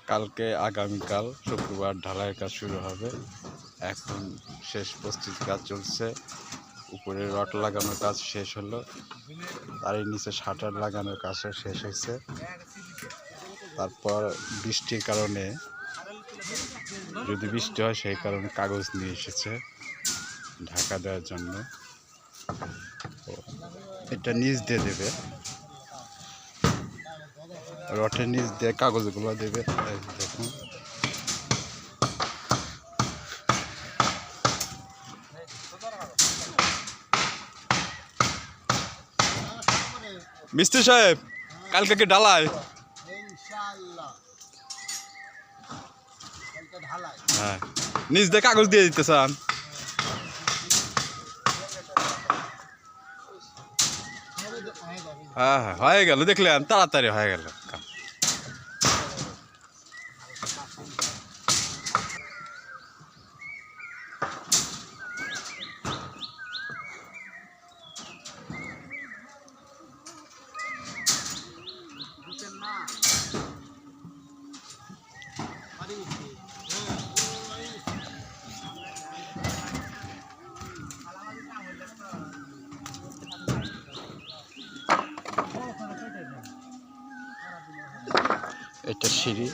কালকে আগামীকাল শুক্রবার ঢালাইয়ের কাজ শুরু হবে। এখন শেষ প্রস্তুতি কাজ চলছে। উপরে রড লাগানোর কাজ শেষ হলো, তার নিচে শাটার লাগানোর কাজও শেষ হয়েছে। তারপর বৃষ্টির কারণে, যদি বৃষ্টি হয় সেই কারণে কাগজ নিয়ে এসেছে ঢাকা দেওয়ার জন্য। এটা নিচ দিয়ে দেবে, রটের নিচ দিয়ে কাগজগুলো দেবে। দেখুন মিস্ত্রি সাহেব, কালকে কি ঢালাই? হ্যাঁ, নিচ দিয়ে কাগজ দিয়ে দিতে চান? হ্যাঁ হ্যাঁ, হয়ে গেল, দেখলেন তাড়াতাড়ি হয়ে গেল। এটা সিঁড়ি।